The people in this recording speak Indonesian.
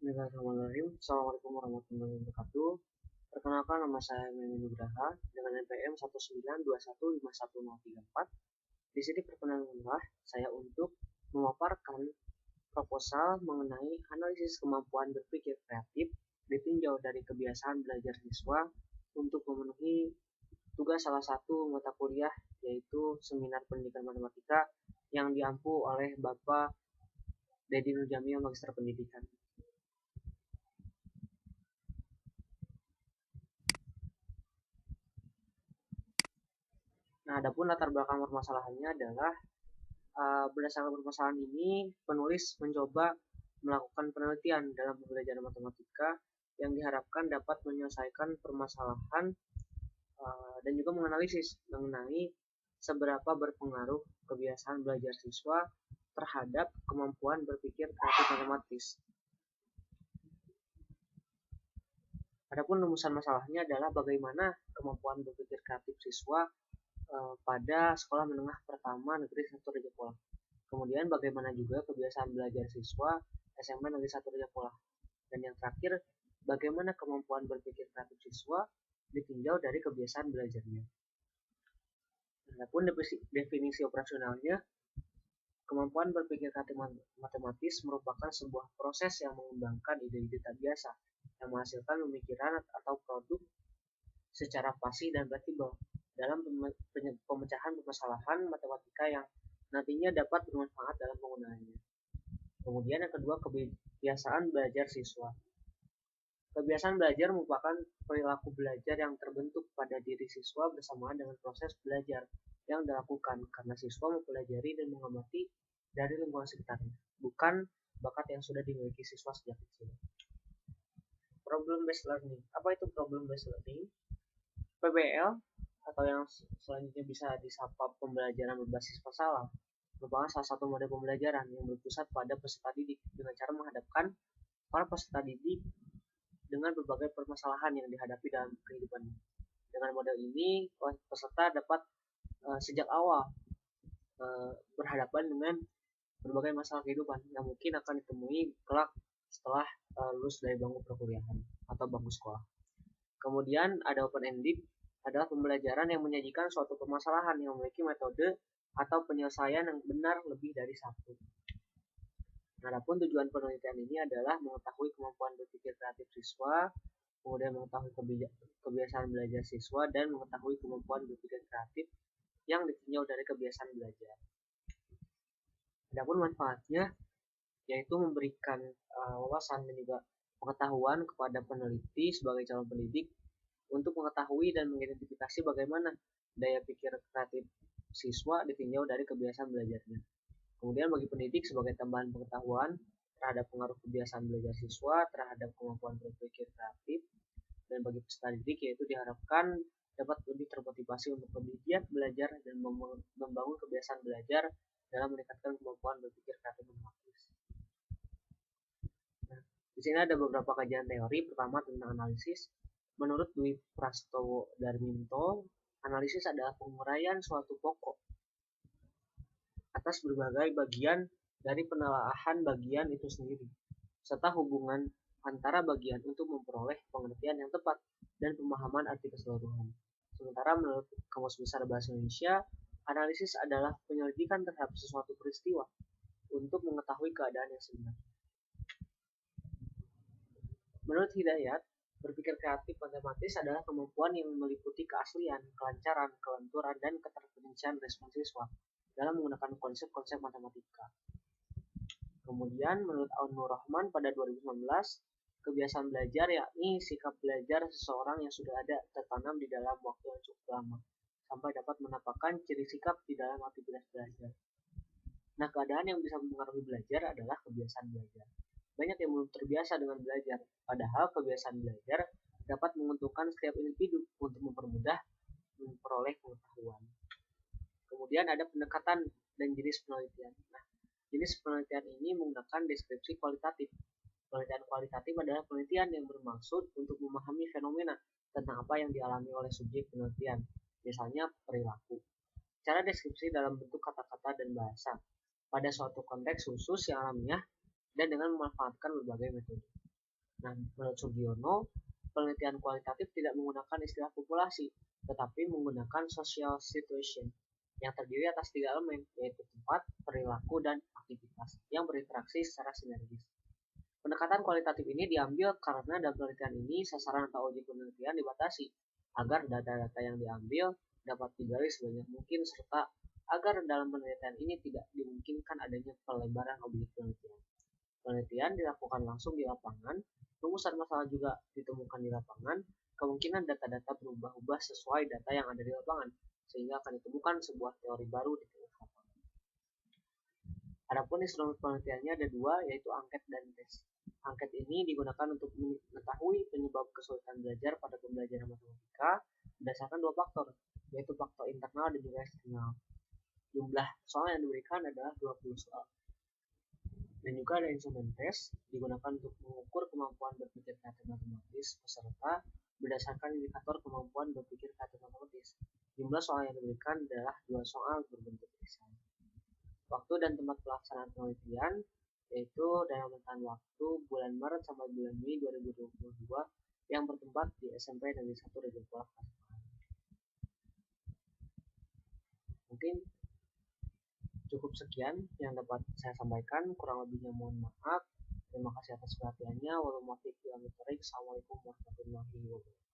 Bismillahirrahmanirrahim. Assalamualaikum warahmatullahi wabarakatuh. Perkenalkan, nama saya Memi Nugraha dengan NPM 192151034. Di sini perkenalkanlah saya untuk memaparkan proposal mengenai analisis kemampuan berpikir kreatif ditinjau dari kebiasaan belajar siswa untuk memenuhi tugas salah satu mata kuliah, yaitu Seminar Pendidikan Matematika yang diampu oleh Bapak Dedi Nurjamil, Magister Pendidikan. Nah, adapun latar belakang permasalahannya adalah berdasarkan permasalahan ini, penulis mencoba melakukan penelitian dalam pembelajaran matematika yang diharapkan dapat menyelesaikan permasalahan dan juga menganalisis mengenai seberapa berpengaruh kebiasaan belajar siswa terhadap kemampuan berpikir kreatif matematis. Adapun rumusan masalahnya adalah bagaimana kemampuan berpikir kreatif siswa pada sekolah menengah pertama negeri 1 Raja Polah. Kemudian bagaimana juga kebiasaan belajar siswa SMA Negeri 1 Raja Polah. Dan yang terakhir, bagaimana kemampuan berpikir kreatif siswa ditinjau dari kebiasaan belajarnya. Adapun definisi operasionalnya, kemampuan berpikir kreatif matematis merupakan sebuah proses yang mengembangkan ide-ide tak biasa yang menghasilkan pemikiran atau produk secara pasti dan fleksibel dalam pemecahan permasalahan matematika yang nantinya dapat bermanfaat dalam penggunaannya. Kemudian yang kedua, kebiasaan belajar siswa. Kebiasaan belajar merupakan perilaku belajar yang terbentuk pada diri siswa bersamaan dengan proses belajar yang dilakukan karena siswa mempelajari dan mengamati dari lingkungan sekitarnya, bukan bakat yang sudah dimiliki siswa sejak kecil. Problem based learning. Apa itu problem based learning? PBL atau yang selanjutnya bisa disapa pembelajaran berbasis masalah merupakan salah satu model pembelajaran yang berpusat pada peserta didik dengan cara menghadapkan para peserta didik dengan berbagai permasalahan yang dihadapi dalam kehidupannya. Dengan model ini, peserta dapat sejak awal berhadapan dengan berbagai masalah kehidupan yang mungkin akan ditemui kelak setelah lulus dari bangku perkuliahan atau bangku sekolah. Kemudian ada open-ended, adalah pembelajaran yang menyajikan suatu permasalahan yang memiliki metode atau penyelesaian yang benar lebih dari satu. Adapun tujuan penelitian ini adalah mengetahui kemampuan berpikir kreatif siswa, kemudian mengetahui kebiasaan belajar siswa, dan mengetahui kemampuan berpikir kreatif yang ditinjau dari kebiasaan belajar. Adapun manfaatnya yaitu memberikan wawasan dan juga pengetahuan kepada peneliti sebagai calon pendidik untuk mengetahui dan mengidentifikasi bagaimana daya pikir kreatif siswa ditinjau dari kebiasaan belajarnya. Kemudian bagi pendidik sebagai tambahan pengetahuan terhadap pengaruh kebiasaan belajar siswa terhadap kemampuan berpikir kreatif, dan bagi peserta didik yaitu diharapkan dapat lebih termotivasi untuk lebih giat belajar dan membangun kebiasaan belajar dalam meningkatkan kemampuan berpikir kreatif matematis. Nah, di sini ada beberapa kajian teori. Pertama tentang analisis. Menurut Dwi Prastowo Darminto, analisis adalah penguraian suatu pokok atas berbagai bagian dari penelaahan bagian itu sendiri, serta hubungan antara bagian untuk memperoleh pengertian yang tepat dan pemahaman arti keseluruhan. Sementara menurut Kamus Besar Bahasa Indonesia, analisis adalah penyelidikan terhadap sesuatu peristiwa untuk mengetahui keadaan yang sebenarnya. Menurut Hidayat, berpikir kreatif matematis adalah kemampuan yang meliputi keaslian, kelancaran, kelenturan, dan keterperincian respon siswa dalam menggunakan konsep-konsep matematika. Kemudian menurut Aun Nur Rahman pada 2019, kebiasaan belajar yakni sikap belajar seseorang yang sudah ada tertanam di dalam waktu yang cukup lama sampai dapat menampakkan ciri sikap di dalam aktivitas belajar. Nah, keadaan yang bisa mempengaruhi belajar adalah kebiasaan belajar. Banyak yang belum terbiasa dengan belajar, padahal kebiasaan belajar dapat menguntungkan setiap individu untuk mempermudah memperoleh pengetahuan. Kemudian ada pendekatan dan jenis penelitian. Nah, jenis penelitian ini menggunakan deskripsi kualitatif. Penelitian kualitatif adalah penelitian yang bermaksud untuk memahami fenomena tentang apa yang dialami oleh subjek penelitian, misalnya perilaku. Cara deskripsi dalam bentuk kata-kata dan bahasa pada suatu konteks khusus yang alamiah dan dengan memanfaatkan berbagai metode. Nah, menurut Sugiono, penelitian kualitatif tidak menggunakan istilah populasi, tetapi menggunakan social situation yang terdiri atas 3 elemen, yaitu tempat, perilaku, dan aktivitas yang berinteraksi secara sinergis. Pendekatan kualitatif ini diambil karena dalam penelitian ini sasaran atau objek penelitian dibatasi agar data-data yang diambil dapat digali sebanyak mungkin serta agar dalam penelitian ini tidak dimungkinkan adanya pelebaran objek penelitian. Penelitian dilakukan langsung di lapangan, rumusan masalah juga ditemukan di lapangan, kemungkinan data-data berubah-ubah sesuai data yang ada di lapangan, sehingga akan ditemukan sebuah teori baru di tengah lapangan. Adapun instrumen penelitiannya ada 2, yaitu angket dan tes. Angket ini digunakan untuk mengetahui penyebab kesulitan belajar pada pembelajaran matematika berdasarkan 2 faktor, yaitu faktor internal dan juga eksternal. Jumlah soal yang diberikan adalah 20 soal. Dan juga ada instrumen tes, digunakan untuk mengukur kemampuan berpikir kreatif matematis peserta berdasarkan indikator kemampuan berpikir kreatif matematis. Jumlah soal yang diberikan adalah 2 soal berbentuk esai. Waktu dan tempat pelaksanaan penelitian yaitu dalam rentang waktu bulan Maret sampai bulan Mei 2022 yang bertempat di SMP Negeri 1 Raja Polah. Mungkin cukup sekian yang dapat saya sampaikan, kurang lebihnya mohon maaf. Terima kasih atas perhatiannya. Wassalamualaikum warahmatullahi wabarakatuh.